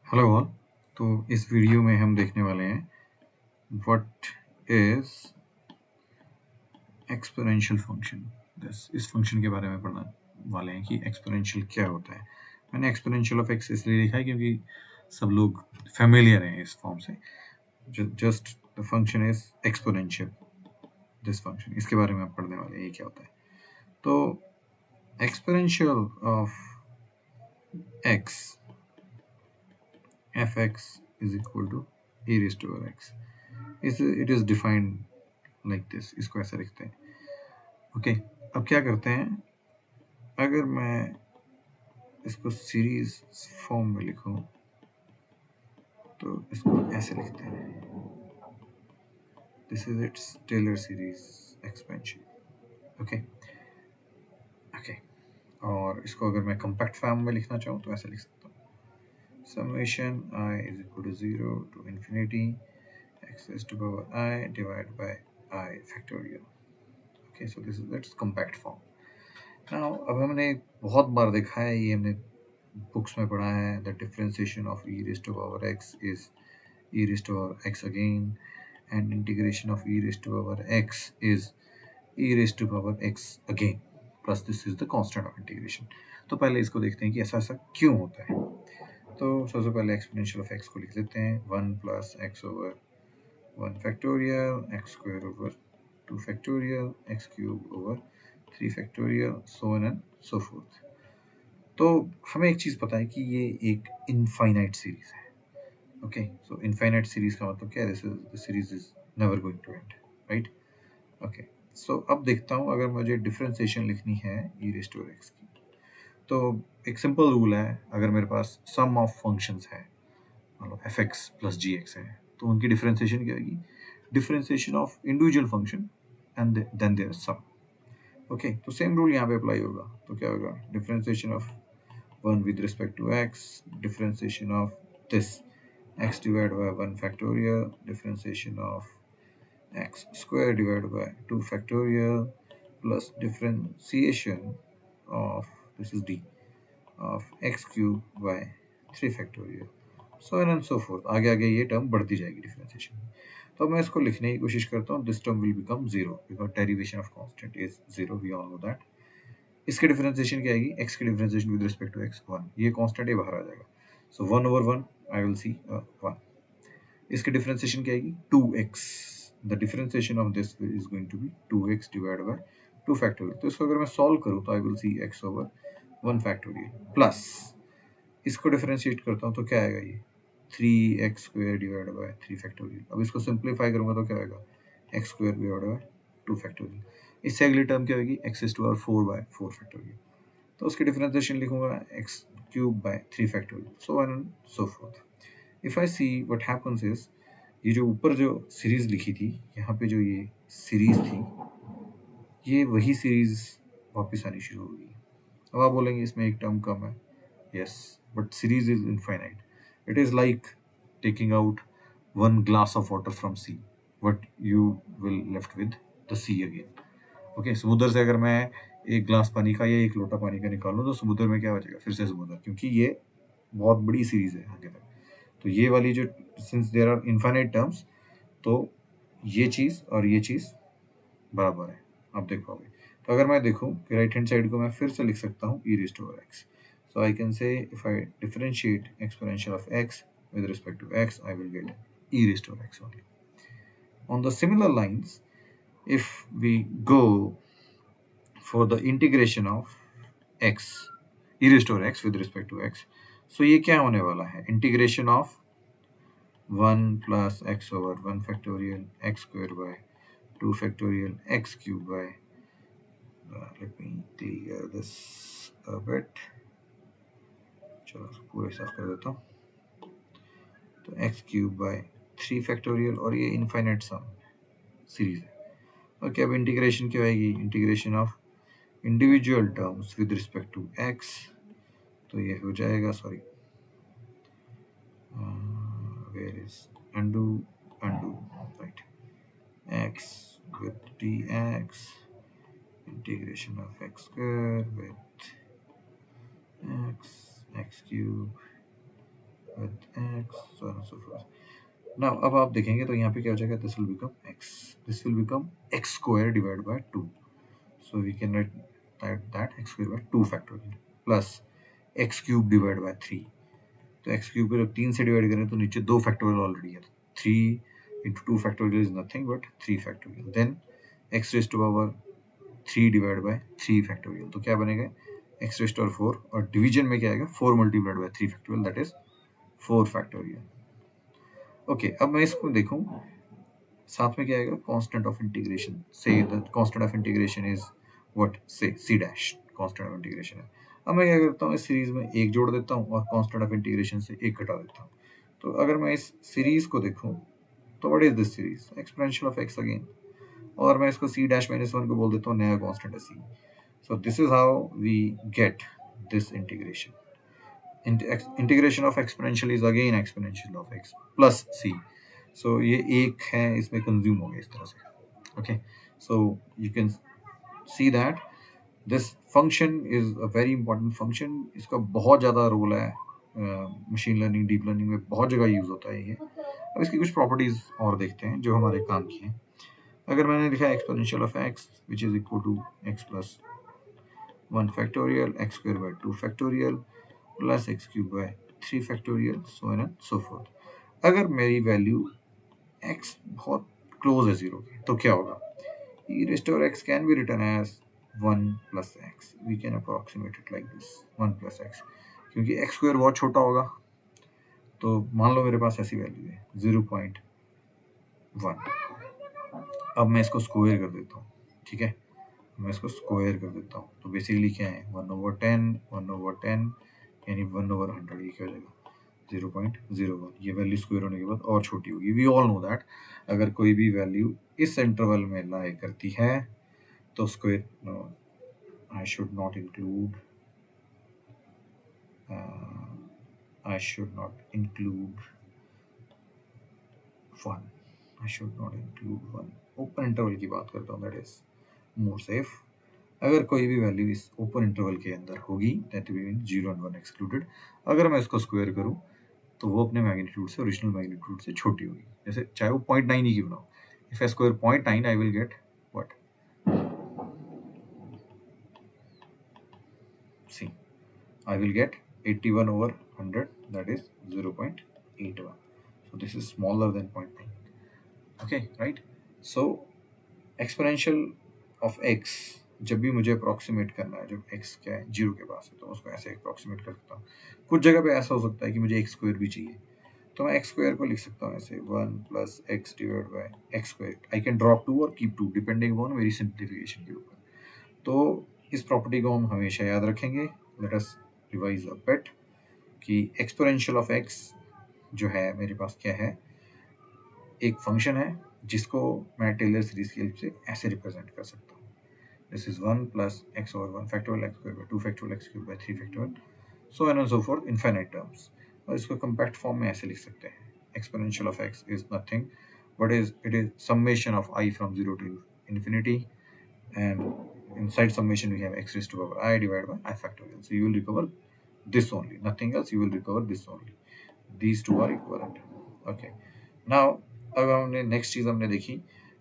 Hello all. तो इस video में हम देखने वाले हैं व्हाट इज एक्सपोनेंशियल फंक्शन। इस फंक्शन के बारे में पढ़ने वाले हैं कि एक्सपोनेंशियल क्या होता है। मैंने एक्सपोनेंशियल ऑफ एक्स इसलिए लिखा है क्योंकि सब लोग फेमिलियर हैं इस फॉर्म से। Just the function is exponential, this function, इसके बारे में आप पढ़ने वाले हैं ये क्या होता है। तो exponential of x f x is equal to e raised to x. It is defined like this, इसको ऐसा लिखते हैं। ओके, अब क्या करते हैं, अगर मैं इसको सीरीज फॉर्म में लिखूं तो इसको ऐसे लिखते हैं, this is its Taylor series expansion. Okay okay, और इसको अगर मैं कॉम्पैक्ट फॉर्म में लिखना चाहूँ तो ऐसे लिख सकता हूँ, summation i is equal to 0 to infinity x raised to power I divided by I factorial. Okay, so this is its compact form. Now, अब हमने बहुत बार देखा है, ये हमने बुक्स में पढ़ा है, the differentiation of e raised to power x is e raised to power x again, and integration of e raised to power x is e raised to power x again, plus this is the constant of integration. तो पहले इसको देखते हैं कि ऐसा ऐसा क्यों होता है। तो सबसे पहले एक्सपोनेंशियल ऑफ x को लिख लेते हैं, 1 plus x over 1 factorial x square over 2 factorial x cube over 3 factorial, so on and so forth. तो हमें एक चीज़ पता है कि ये एक इनफाइनाइट सीरीज है। ओके, सो इनफाइनाइट सीरीज का मतलब क्या है, the series is never going to end, right. Okay, so अब देखता हूँ, अगर मुझे डिफरेंशिएशन लिखनी है e raised to x की, तो एक सिंपल रूल है, अगर मेरे पास सम ऑफ फंक्शंस है, मतलब f x plus g x है, तो उनकी डिफरेंशिएशन क्या होगी, differentiation of individual function and then their sum. Okay, तो सेम रूल यहाँ पे अप्लाई होगा, तो क्या होगा, differentiation of 1 with respect to x, differentiation of this x divided by 1 factorial, differentiation of x square divided by 2 factorial, plus differentiation of, this is d, of x cube by 3 factorial, so on and so forth. आगे आगे ये term बढ़ती जाएगी differentiation में। तो मैं इसको लिखने की कोशिश करता हूँ, this term will become 0 because derivation of constant is 0, we all know that. इसकी डिफरेंशिएशन क्या आएगी, x की differentiation with respect to x 1, ये कांस्टेंट, ये बाहर आ जाएगा, सो 1 ओवर 1 आई विल सी 1। इसकी डिफरेंशिएशन क्या आएगी, 2x, the differentiation of this is going to be 2x divided by 2 factorial. तो इसको अगर मैं सॉल्व करूं तो I will see x over 1 factorial plus, इसको डिफरेंशिएट करता हूं तो क्या आएगा, ये 3x square divided bye 3 factorial. अब इसको सिंपलीफाई करूंगा तो क्या आएगा, x square divided by 2 factorial. इससे अगली टर्म क्या होगी, x is to power 4 by 4 factorial, तो उसकी डिफरेंशिएशन लिखूंगा x cube by 3 factorial, so on and so forth. If I see what happens is, ये जो ऊपर जो सीरीज लिखी थी, यहाँ पे जो ये सीरीज थी, ये वही सीरीज वापस आनी शुरू होगी। अब आप बोलेंगे इसमें एक टर्म कम है, yes, but series is infinite. It is like taking out one glass of water from sea, but you will left with the sea again. Okay, समुद्र से अगर मैं एक ग्लास पानी का या एक लोटा पानी का निकालूं तो समुद्र में क्या बचेगा, फिर से समुद्र, क्योंकि ये बहुत बड़ी सीरीज है आगे तक। तो ये वाली जो, since there are infinite terms, तो ये चीज़ और ये चीज़ बराबर है, आप देख पाओगे। तो अगर मैं देखूं कि राइट हैंड साइड को मैं फिर से लिख सकता हूँ e raised to power x, so I can say if I differentiate exponential of x with respect to x, I will get e raised to power x only. On the similar lines, if we go for the integration of x e raised to power x with respect to x, so ये क्या होने वाला है, integration of 1 plus x over 1 factorial x square by 2 factorial x cube by, let me clear this a bit, चलो पूरे साफ कर देता हूँ। तो x cube by 3 factorial, और ये इनफाइनाइट सम सीरीज है। ओके, अब इंटीग्रेशन क्या आएगी, integration of individual terms with respect to x, तो ये हो जाएगा, sorry where is undo, right, x with dx, integration of x square with x cube with x, so on and so forth. Now अब आप देखेंगे तो यहाँ पे क्या हो जाएगा, this will become x, this will become x square divided by 2, so we can write that x square by 2 factorial plus x cube divided by 3, तो x cube को जब 3 से डिवाइड करें तो नीचे 2 फैक्टोरियल ऑलरेडी है, 3 into 2 factorial is nothing but 3 factorial, then x raised to power 3 divided by 3 factorial, तो क्या बनेगा x raised to power 4, और डिवीजन में क्या आएगा 4 multiplied by 3 factorial, that is 4 factorial. Okay अब मैं इसको देखूं, साथ में क्या आएगा कांस्टेंट ऑफ इंटीग्रेशन, से the constant of integration is what, से c dash constant of integration है. अब मैं क्या करता हूँ, इस सीरीज में एक जोड़ देता हूँ और कांस्टेंट ऑफ इंटीग्रेशन से एक घटा देता हूँ. तो अगर मैं इस सीरीज को देखूं तो what is this series, exponential of x again, और मैं इसको c डैश माइनस 1 को बोल देता हूँ नया कांस्टेंट है c. So this is how we get this integration. Integration of exponential is again exponential of x plus c. So ये एक है, इसमें कंज्यूम हो गया इस तरह से. Okay, so you can see that this function is a very important function. इसका बहुत ज़्यादा रोल है मशीन लर्निंग, डीप लर्निंग में बहुत जगह यूज़ होता है ये. अब इसकी कुछ प्रॉपर्टीज़ और देखते हैं जो हमारे काम की हैं. अगर मैंने लिखा exponential of x which is equal to x plus 1 factorial, x square by 2 factorial plus x cube by 3 factorial, so on and so forth. अगर मेरी वैल्यू x बहुत क्लोज है जीरो के तो क्या होगा, e raised to x can be written as 1 plus x. We can approximate it like this, 1 plus x, क्योंकि x square बहुत छोटा होगा. तो मान लो मेरे पास ऐसी वैल्यू है 0.1. अब मैं इसको स्क्वायर कर देता हूँ, ठीक है, मैं इसको स्क्वायर कर देता हूँ. तो बेसिकली क्या है 1/10, 1/10 यानी 1/100. ये क्या हो जाएगा 0.01. ये वैल्यू स्क्वायर होने के बाद और छोटी होगी. वी ऑल नो दैट अगर कोई भी वैल्यू इस इंटरवल में लाई करती है तो square, no I should not include, I should not include 1. I should not include 1. Open interval की बात करता हूँ, दैट इज मोर सेफ. अगर कोई भी वैल्यू इस ओपन इंटरवल के अंदर होगी दैट मीन 0 और 1 एक्सक्लूडेड, अगर मैं इसको स्क्वायर करूँ तो वो अपने मैग्नीट्यूड से, ओरिजिनल मैग्नीट्यूड से छोटी होगी. जैसे चाहे वो 0.9 ही क्यों ना हो. If I square 0.9 I will get what, see, I will get 81 over 100, that is 0.81. So this is smaller than 0.9. Okay, right? So exponential of x जब भी मुझे अप्रोक्सीमेट करना है, जब x क्या है 0 के पास है, तो उसको ऐसे अप्रोक्सीमेट कर सकता हूँ. कुछ जगह पे ऐसा हो सकता है कि मुझे x स्क्वायर भी चाहिए, तो मैं x स्क्वायर को लिख सकता हूँ ऐसे 1 plus x divide by x square. I can drop 2 और कीप 2 डिपेंडिंग ऑन मेरी सिंप्लीफिकेशन के ऊपर. तो इस प्रॉपर्टी को हम हमेशा याद रखेंगे. Let us revise a bit कि एक्सपोनेंशियल ऑफ x जो है मेरे पास क्या है, एक फंक्शन है जिसको मैं टेलर सीरीज की हेल्प से ऐसे रिप्रेजेंट कर सकता हूँ. This is 1 plus x over 1 factorial x square by 2 factorial x cube by 3 factorial, so on and so forth, infinite terms. और इसको कॉम्पैक्ट फॉर्म में ऐसे लिख सकते हैं, exponential of x is nothing but it is summation of I from 0 to infinity, and inside summation we have x raised to power I divided by I factorial. So you will recover this only, nothing else, you will recover this only. These two are equivalent. Okay, now अब हमने next चीज हमने देखी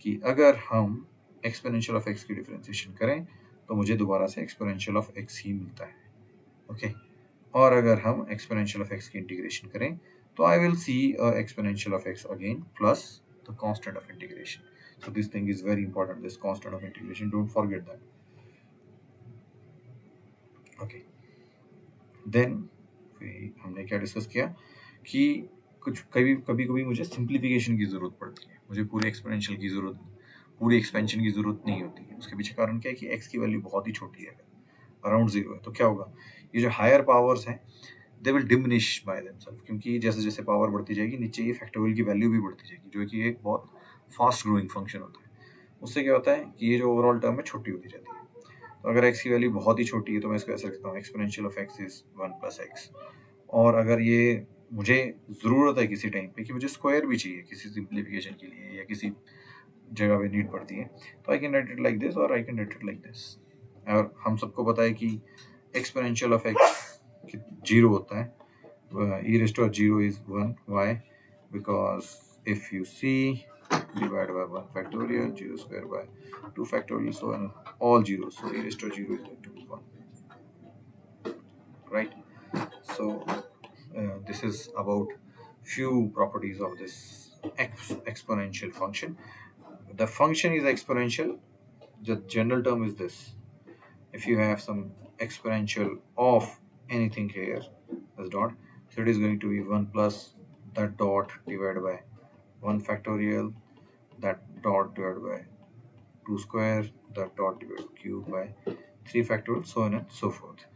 कि अगर हम exponential of x की differentiation करें तो मुझे दोबारा से एक्सपोनेंशियल ऑफ x ही मिलता है. ओके, और अगर हम एक्सपोनेंशियल ऑफ x की इंटीग्रेशन करें तो I will C exponential of x again plus the constant of integration. So this thing is very important, this constant of integration, don't forget that. Okay, then हमने क्या discuss किया कि कुछ कभी कभी मुझे सिंप्लीफिकेशन की जरूरत पड़ती है, मुझे पूरे एक्सपोनेंशियल की जरूरत, पूरी एक्सपेंशन की जरूरत नहीं होती है. उसके पीछे कारण क्या है कि x की वैल्यू बहुत ही छोटी है, अराउंड 0 है, तो क्या होगा, ये जो हायर पावर्स हैं they will diminish by themselves, क्योंकि जैसे जैसे पावर बढ़ती जाएगी नीचे ये फैक्टोरियल की वैल्यू भी बढ़ती जाएगी, जो कि एक बहुत फास्ट ग्रोइंग फंक्शन होता है. उससे क्या होता है कि ये जो ओवरऑल टर्म है छोटी होती जाती है. तो अगर x की वैल्यू बहुत ही छोटी है तो मैं इसको ऐसे रखता हूँ, exponential of x is 1 plus x. और अगर ये मुझे ज़रूरत है किसी टाइम पे कि मुझे स्क्वायर भी चाहिए किसी सिंप्लीफिकेशन के लिए या किसी जगह पे नीड पड़ती है, तो I can write it like this और I can write it like this. और हम सबको पता है कि एक्सपोनेंशियल ऑफ x 0 होता है e raised to 0 is 1. Why? Because if you see, divide by 1 factorial, 0 square by 2 factorial, so on, all zeros, so e raised to 0 is going to be 1, right? So this is about few properties of this exponential function. The function is exponential. The general term is this: if you have some exponential of anything here as dot, so it is going to be 1 plus that dot divided by 1 factorial, that dot divided by 2 square, that dot divided by cube by 3 factorial, so on and so forth.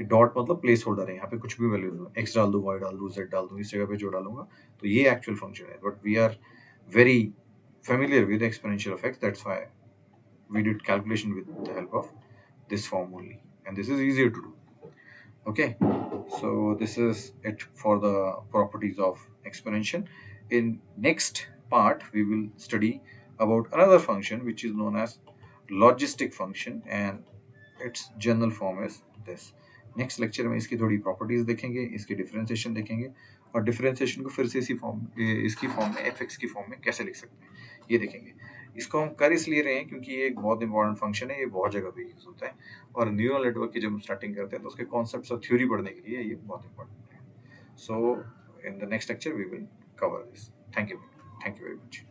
ये dot मतलब place holder है, यहाँ पे कुछ भी value दूँ, x डाल दूँ, वाई डाल दूँ, जेड डाल दूँ, इस जगह पे जो डालूंगा तो ये एक्चुअल फंक्शन है. But we are very familiar with exponential effects, that's why we did calculation with the help of this form only, and this is easier to do. Okay, so this is it for the properties of exponential. In next part we will study about another function which is known as logistic function, and its general form is this. Next lecture में इसकी थोड़ी properties देखेंगे, इसकी differentiation देखेंगे, और differentiation को फिर से इसी फॉर्म इसकी फॉर्म में एफ एक्स की फॉर्म में कैसे लिख सकते हैं ये देखेंगे. इसको हम कर इसलिए रहे हैं क्योंकि ये एक बहुत इंपॉर्टेंट फंक्शन है, ये बहुत जगह पे यूज होता है, और न्यूरल नेटवर्क की जब हम स्टार्टिंग करते हैं तो उसके कॉन्सेप्ट्स और थ्योरी पढ़ने के लिए ये बहुत इंपॉर्टेंट है. So in the next lecture we will cover this. Thank you very much.